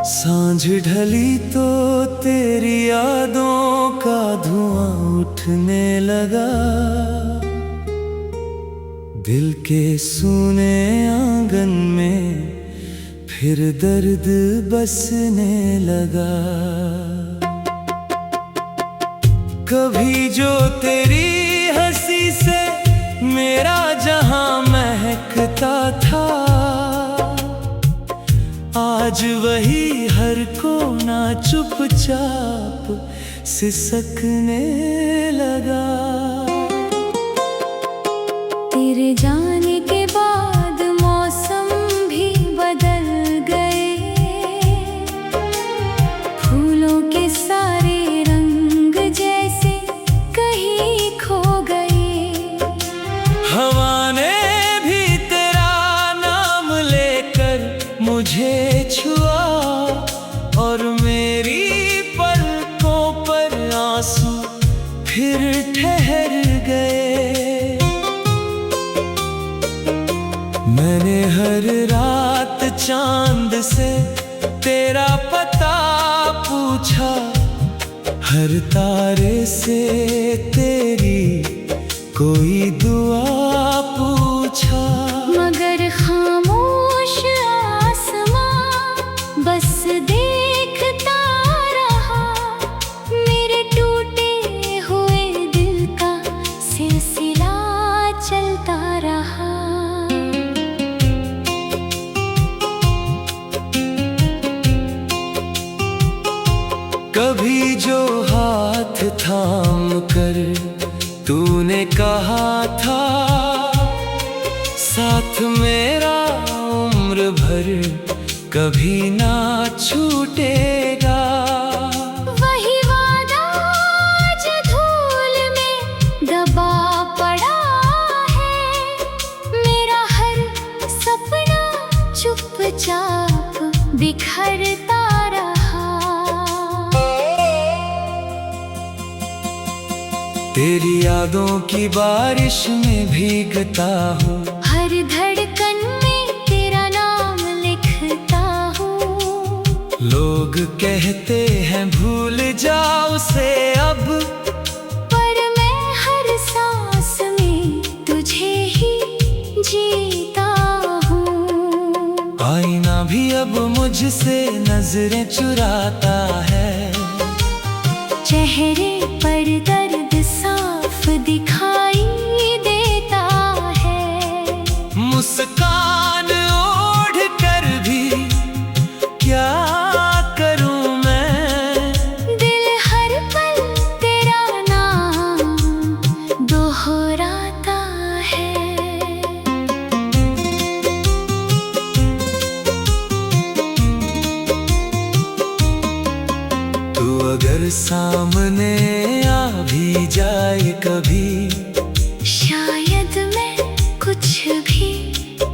सांझ ढली तो तेरी यादों का धुआं उठने लगा। दिल के सूने आंगन में फिर दर्द बसने लगा। कभी जो तेरी हंसी से मेरा जहां महकता था, आज वही हर कोना चुपचाप सिसकने लगा। तेरे जाने के बाद मौसम भी बदल गए, फूलों के सारे रंग जैसे कहीं खो गए। हवा ने भी तेरा नाम लेकर मुझे छुआ, और मेरी पलकों पर आंसू फिर ठहर गए। मैंने हर रात चांद से तेरा पता पूछा, हर तारे से तेरी कोई दुआ पूछा। मगर खामोश आसमां बस देखता रहा, मेरे टूटे हुए दिल का सिलसिला चलता रहा। कभी जो हाथ थाम कर तूने कहा था, साथ मेरा उम्र भर कभी ना छूटेगा। वही वादा आज धूल में दबा पड़ा है, मेरा हर सपना चुपचाप बिखरता रहा। तेरी यादों की बारिश में भीगता हूँ, हर धड़कन में तेरा नाम लिखता हूँ। लोग कहते हैं भूल जाओ उसे अब, पर मैं हर सांस में तुझे ही जीता हूँ। आईना भी अब मुझसे नजरें चुराता है, चेहरे पर दर्द साफ दिखाई देता है। मुस्कान ओढ़ कर भी क्या करूं मैं, दिल हर पल तेरा नाम दोहराता है। तू अगर सामने आ भी जाए कभी, शायद मैं कुछ भी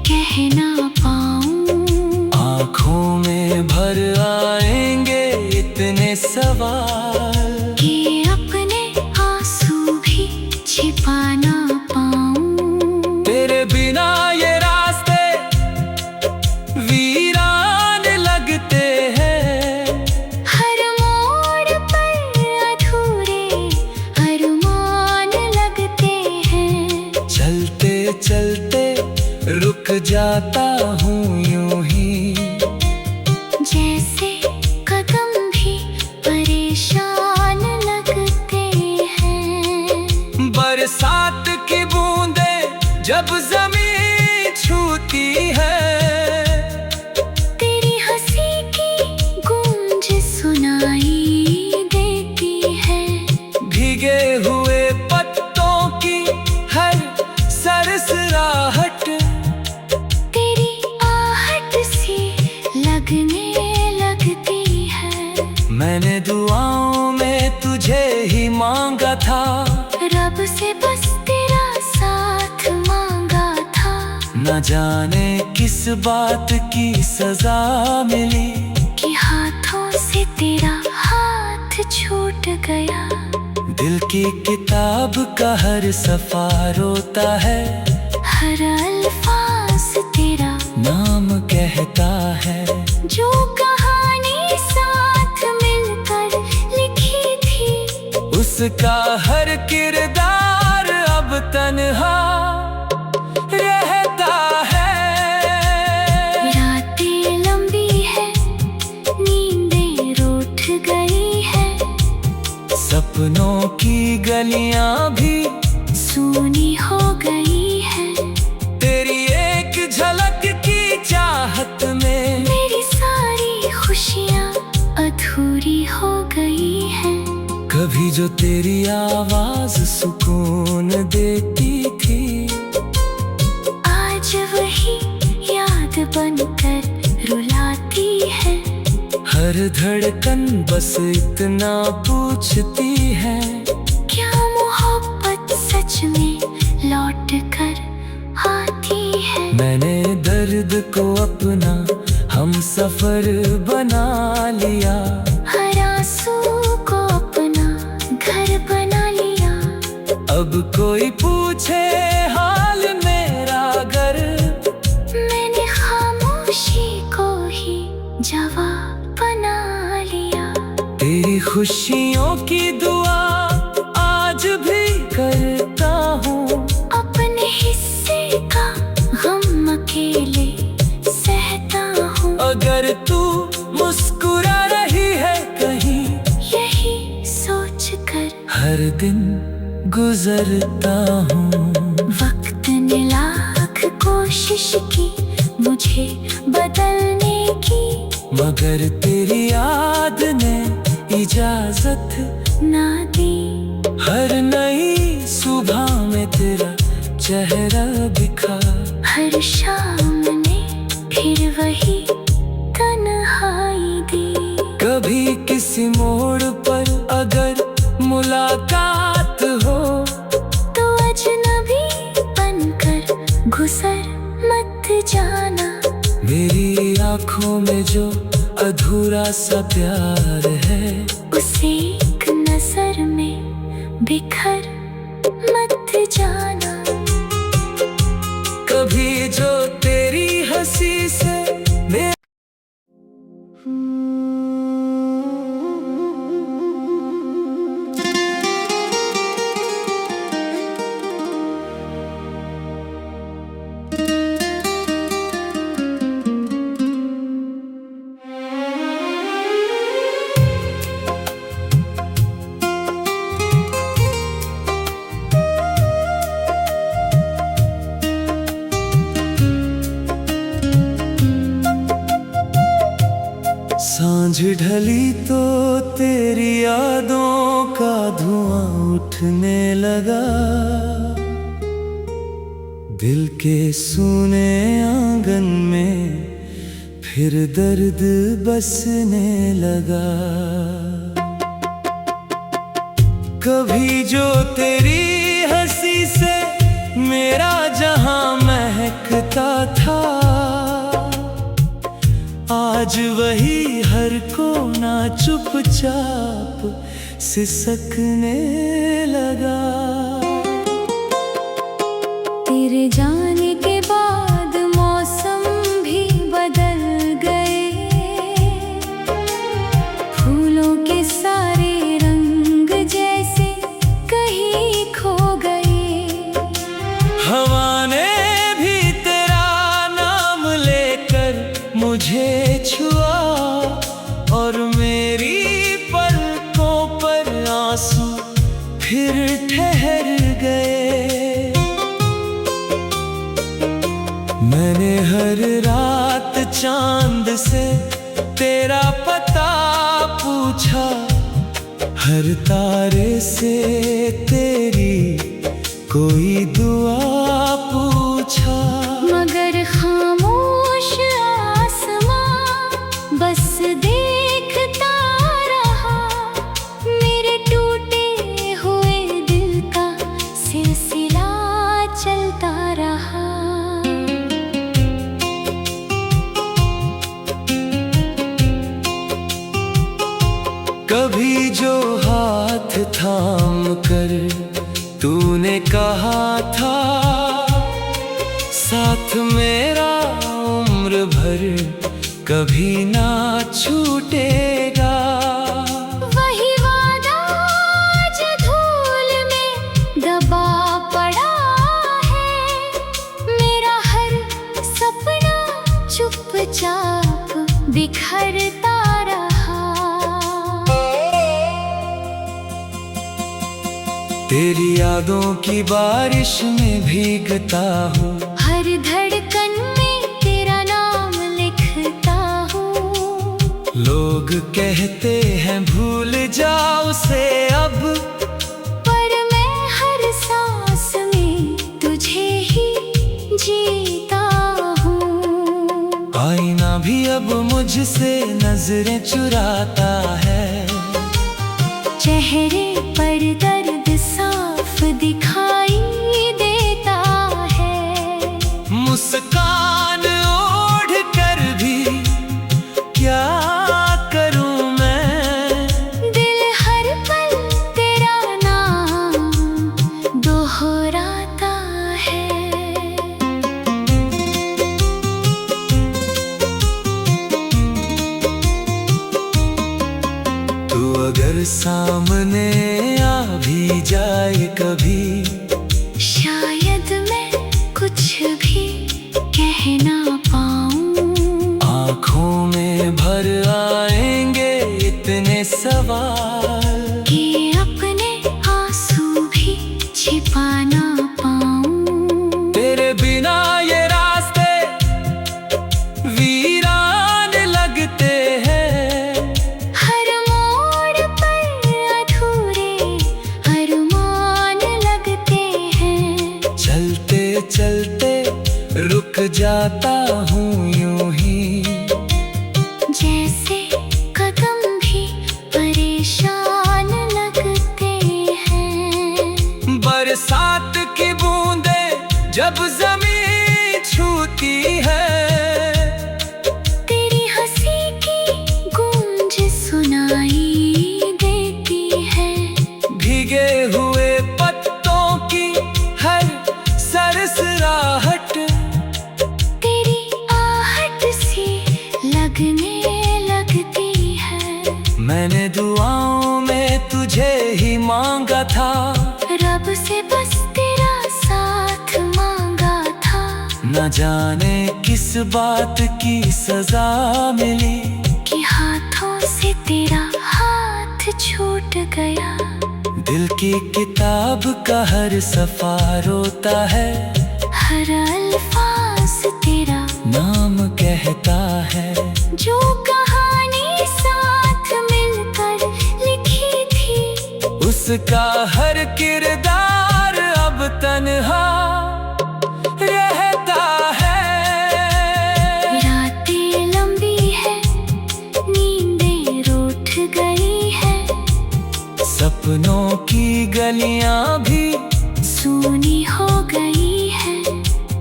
कह ना पाऊं। आँखों में भर आएंगे इतने सवाल कि अपने आंसू भी छिपा ना पाऊं। तेरे बिना ये रास्ते वीरान लगते हैं, हर मोड़ पर अधूरे अरमान लगते हैं। चलते चलते रुक जाता हूँ यूं ही, जैसे कदम भी परेशान लगते हैं। बरसात की बूंदें जब जमीन छूती है, तेरी हंसी की गूंज सुनाई देती है। भीगे हुए पत्तों की हर सरसराहट तेरी आहट सी लगने लग मैंने दुआओं में तुझे ही मांगा था, रब से बस तेरा साथ मांगा था। न जाने किस बात की सजा मिली कि हाथों से तेरा हाथ छूट गया। दिल की किताब का हर सफा रोता है, हर अल्फाज तेरा नाम कहता है। जो कहानी साथ मिलकर लिखी थी, उसका हर किरदार अब तन्हा रहता है। रातें लंबी है, नींदें रूठ गई है, सपनों की गलियां भी सूनी हो गई है। तेरी एक झलक की चाहत में मेरी सारी खुशियाँ अधूरी हो गई है। कभी जो तेरी आवाज सुकून देती थी, आज वही याद बनकर रुलाती है। हर धड़कन बस इतना पूछती है, क्या मोहब्बत सच में लौट कर आती है। मैंने दर्द को अपना हम सफर बना लिया, हर आंसू को अपना घर बना लिया। अब कोई पूछे हाल मेरा अगर, मैंने खामोशी को ही जवाब बना लिया। तेरी खुशियों की दुआ आज भी करता हूँ, अपने हिस्से का गम अकेले सहता हूँ। अगर तू मुस्कुरा रही है कहीं, यही सोच कर हर दिन गुजरता हूँ। वक्त ने लाख कोशिश की मुझे बदलने की, मगर तेरी याद ने इजाजत ना दी। हर नई सुबह में तेरा चेहरा दिखा, हर शाम ने फिर वही तन्हाई दी। कभी किसी मोड़ पर अगर मुलाकात हो, तो अजनबी बनकर गुजर मत जाना। मेरी आँखों में जो अधूरा सा प्यार है, उसे एक नजर में बिखर मत जाना। कभी जो तेरी हंसी से मेरा सांझ ढली तो तेरी यादों का धुआं उठने लगा, दिल के सूने आंगन में फिर दर्द बसने लगा। कभी जो तेरी हंसी से मेरा जहां महकता था, आज वही हर कोना चुपचाप सिसकने लगा। तेरे जाने के बाद मौसम भी बदल गए, फूलों के सारे रंग जैसे कहीं खो गए। हवा ने भी तेरा नाम लेकर मुझे छुआ, और मेरी पलकों पर आंसू फिर ठहर गए। मैंने हर रात चांद से तेरा पता पूछा, हर तारे से तेरी कोई दुआ पूछा, मगर खामोश आसमां बस देखता रहा। कभी जो हाथ थाम कर तूने कहा था साथ मेरा उम्र भर कभी ना छूटेगा। वही वादा आज धूल में दबा पड़ा है, मेरा हर सपना चुपचाप बिखरता रहा। तेरी यादों की बारिश में भीगता हूँ, हर धड़कन में तेरा नाम लिखता हूँ। लोग कहते हैं भूल जाओ उसे अब, पर मैं हर सांस में तुझे ही जीता हूँ। आईना भी अब मुझसे नजरें चुराता है, चेहरे पर दर्द साफ दिखाई देता है। मुस्कान ओढ़ कर भी क्या करूं मैं, दिल हर पल तेरा नाम दोहराता है। तू अगर सामने आ भी जाए कभी, शायद मैं कुछ भी कह ना पाऊं। आँखों में भर आएंगे इतने सवाल कि अपने आंसू भी छिपा ना पाऊं। तेरे बिना ये रास्ते वीरान लगते हैं, हर मोड़ पर अधूरे अरमान लगते हैं। चलते चलते रुक जाता हूँ यूं ही, जैसे कदम भी परेशान लगते हैं। बरसात की बूंदें जब जमीन छूती है, तेरी हंसी की गूंज सुनाई देती है। भीगे हुए पत्तों की हर सरसराहट तेरी आहट सी लगने लगती है। मैंने दुआओं में तुझे ही मांगा था, रब से बस तेरा साथ मांगा था। न जाने किस बात की सजा मिली, कि हाथों से तेरा हाथ छूट गया। दिल की किताब का हर सफा रोता है, हर अल्फाज तेरा नाम कहता है। जो कहानी साथ मिलकर लिखी थी, उसका हर किरदार अब तन्हा रहता है। रातें लंबी है, नींदें रूठ गई है। सपनों की गलियां भी सूनी हो गई है।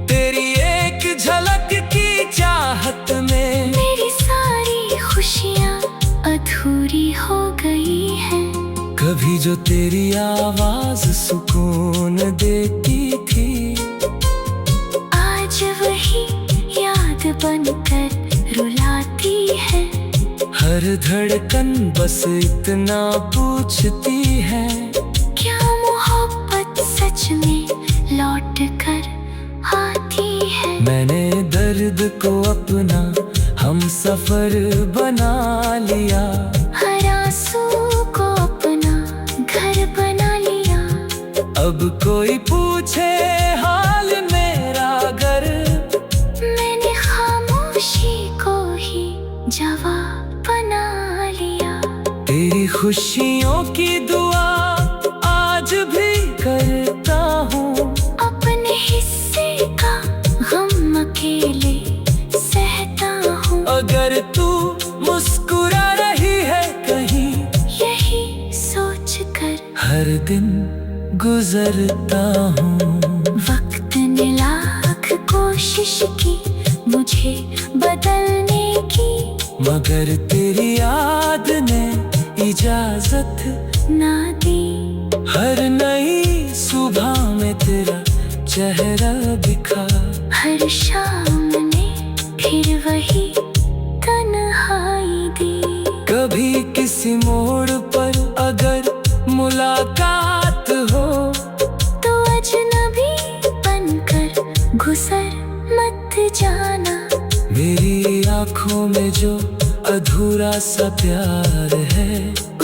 तेरी एक झलक की चाहत में मेरी सारी खुशियाँ अधूरी हो गई है। कभी जो तेरी आवाज सुकून देती थी, आज वही याद बनकर रुलाती है। हर धड़कन बस इतना पूछती है, क्या मोहब्बत सच में लौट कर आती है। मैंने दर्द को अपना हम सफर बना लिया, हर आंसू को अपना घर बना लिया। अब कोई पूछे हाल मेरा अगर, मैंने खामोशी को ही जवाब बना लिया। तेरी खुशियों की दुआ आज भी करता हूँ, अपने हिस्से का गम अकेले सहता हूँ। अगर तू मुस्कुरा रही है कहीं, यही सोच कर हर दिन गुजरता हूँ। वक्त ने लाख कोशिश की मुझे बदलने की, मगर तेरी याद ने इजाजत ना दी। हर नई सुबह में तेरा चेहरा दिखा। हर शाम ने फिर वही तन्हाई दी। कभी किसी मोड़ पर अगर मुलाकात हो तो अजनबी बनकर गुजर मत जाना। मेरी आँखों में जो अधूरा सा प्यार है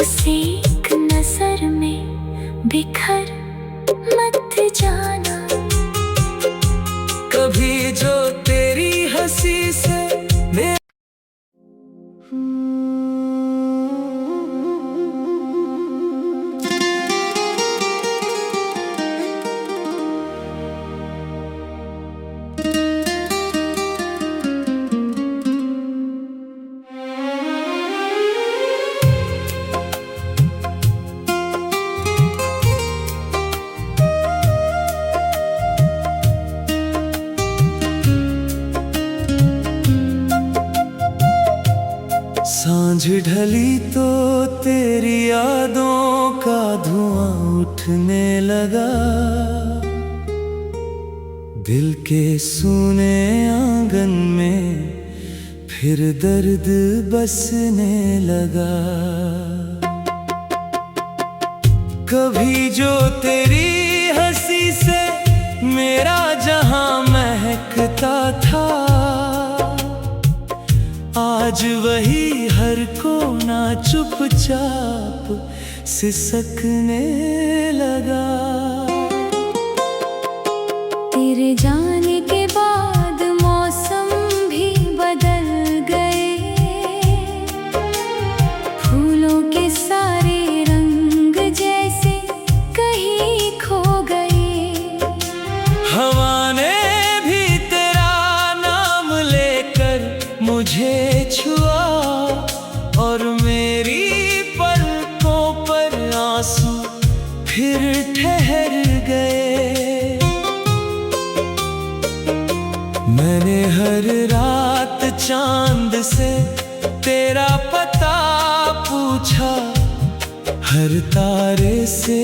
उसे एक नजर में बिखर मत जाना। कभी जो तेरी हंसी से मेरा सांझ ढली तो तेरी यादों का धुआं उठने लगा। दिल के सूने आंगन में फिर दर्द बसने लगा। कभी जो तेरी हंसी से मेरा जहां महकता था आज वही हर कोना चुपचाप सिसकने लगा। तेरे जाने के बाद मौसम भी बदल गए। फूलों के सारे रंग जैसे कहीं खो गए। हवा ने भी तेरा नाम लेकर मुझे छुआ और मेरी पलकों पर आंसू फिर ठहर गए। मैंने हर रात चांद से तेरा पता पूछा। हर तारे से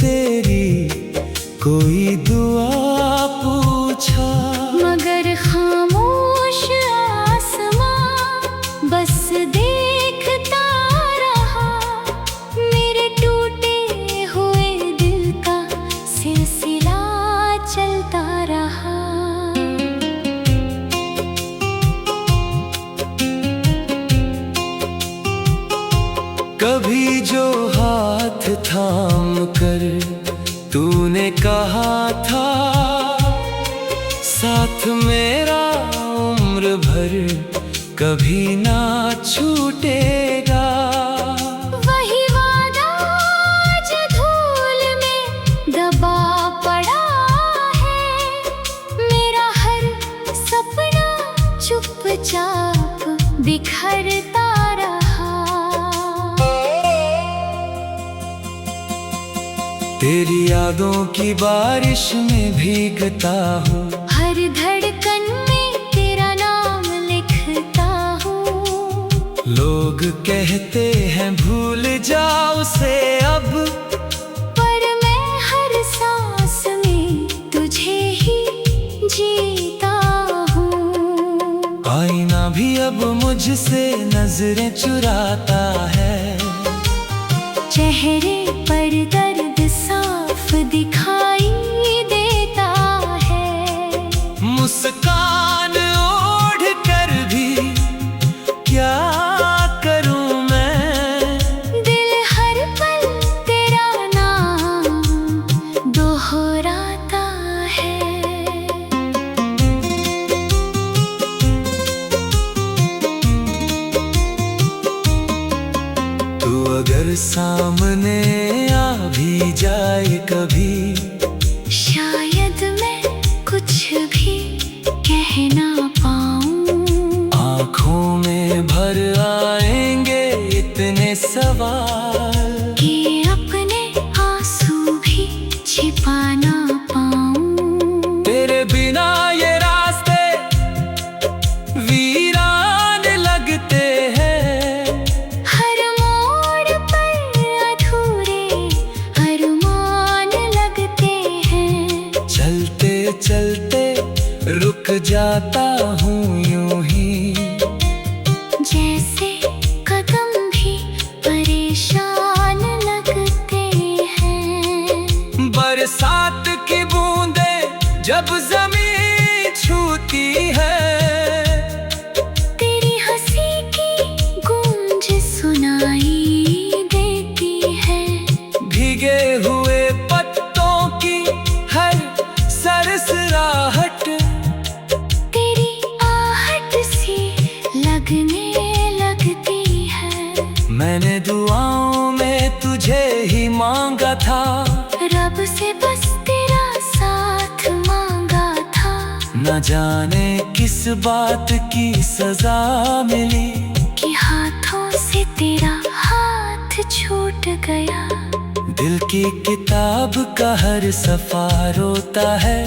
तेरी कोई दुआ पूछा। मगर खामोश आसमां बस देखता रहा। मेरे टूटे हुए दिल का सिलसिला चलता रहा। कभी जो हाथ थाम कर तूने कहा था साथ मेरा उम्र भर कभी ना छूटेगा। वही वादा आज धूल में दबा पड़ा है। मेरा हर सपना चुपचाप बिखरता रहा। तेरी यादों की बारिश में भीगता हूँ। हर धड़कन में तेरा नाम लिखता हूँ। लोग कहते हैं भूल जाओ उसे अब, पर मैं हर सांस में तुझे ही जीता हूँ। आईना भी अब मुझसे नजरें चुराता है। चेहरे पर दर्द साफ दिखाई देता है। मुस्कान ओढ़ कर भी क्या करूं मैं। दिल हर पल तेरा नाम दोहराता है। तू अगर सामने आ भी जाए कभी, शायद मैं कुछ भी कह ना पाऊं। आँखों में भर आएंगे इतने सवाल कि अपने आंसू भी छिपा ना पाऊं। तेरे बिना ये रास्ते वीरान लगते हैं। हर मोड़ जाता हूँ यूं ही, जैसे कदम भी परेशान लगते हैं। बरसात की बूंदें जब जमीन छूती है, तेरी हंसी की गूंज सुनाई देती है। भीगे हुए पत्तों की हर सरसराहट तेरी आहट सी लगने लगती है। मैंने दुआओं में तुझे ही मांगा था, रब से बस तेरा साथ मांगा था। न जाने किस बात की सजा मिली, कि हाथों से तेरा हाथ छूट गया। दिल की किताब का हर सफा रोता है,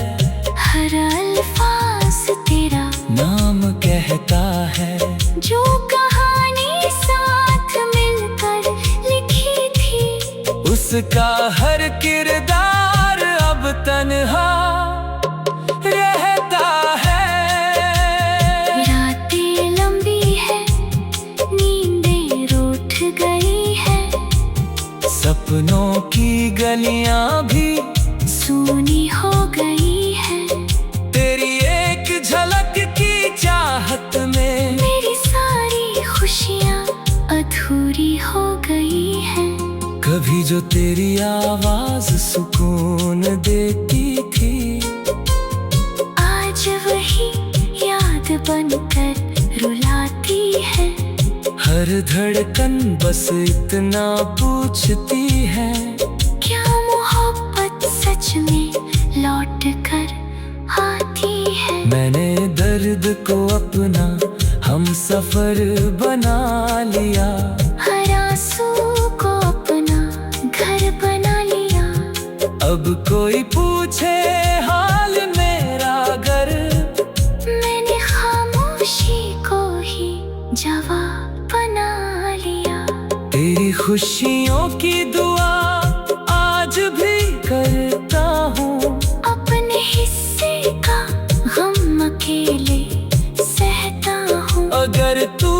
हर अल्फाज तेरा नाम कहता है। जो कहानी साथ मिलकर लिखी थी, उसका हर किरदार अब तन्हा रहता है। रातें लंबी है, नींदें रूठ गई है। सपनों की गलियां भी सूनी हो गई है। तेरी एक झलक की चाहत में मेरी सारी खुशियाँ अधूरी हो गई है। कभी जो तेरी आवाज सुकून देती थी, आज वही याद बनकर रुलाती है। हर धड़कन बस इतना पूछती है, क्या मोहब्बत सच में लौट कर आती है। मैंने दर्द को अपना हम सफर बना लिया, हर आंसू को अपना घर बना लिया। अब कोई पूछे हाल मेरा अगर, मैंने खामोशी को ही जवाब बना लिया। तेरी खुशियों की दुआ आज भी करता हूँ, अपने हिस्से का गम अकेले सहता हूँ। अगर तू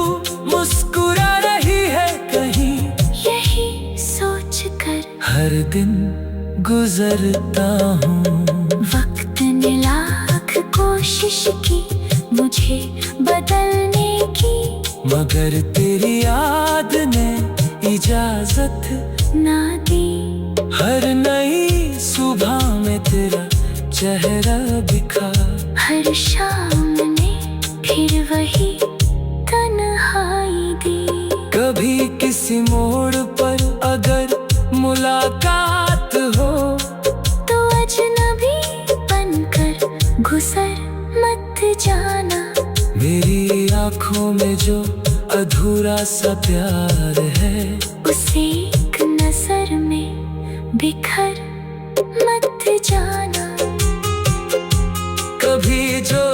मुस्कुरा रही है कहीं, यही सोच कर हर दिन गुजरता हूँ। वक्त ने लाख कोशिश की मुझे बदलने की, मगर तेरी याद ने इजाजत ना दी। हर नई सुबह में तेरा चेहरा दिखा, हर शाम ने फिर वही तन्हाई दी। कभी किसी मोड़ पर अगर मुलाकात हो, तो अजनबी बनकर गुजर मत जाना। मेरी आँखों में जो अधूरा सा प्यार है, उसे एक नजर में बिखर मत जाना। कभी जो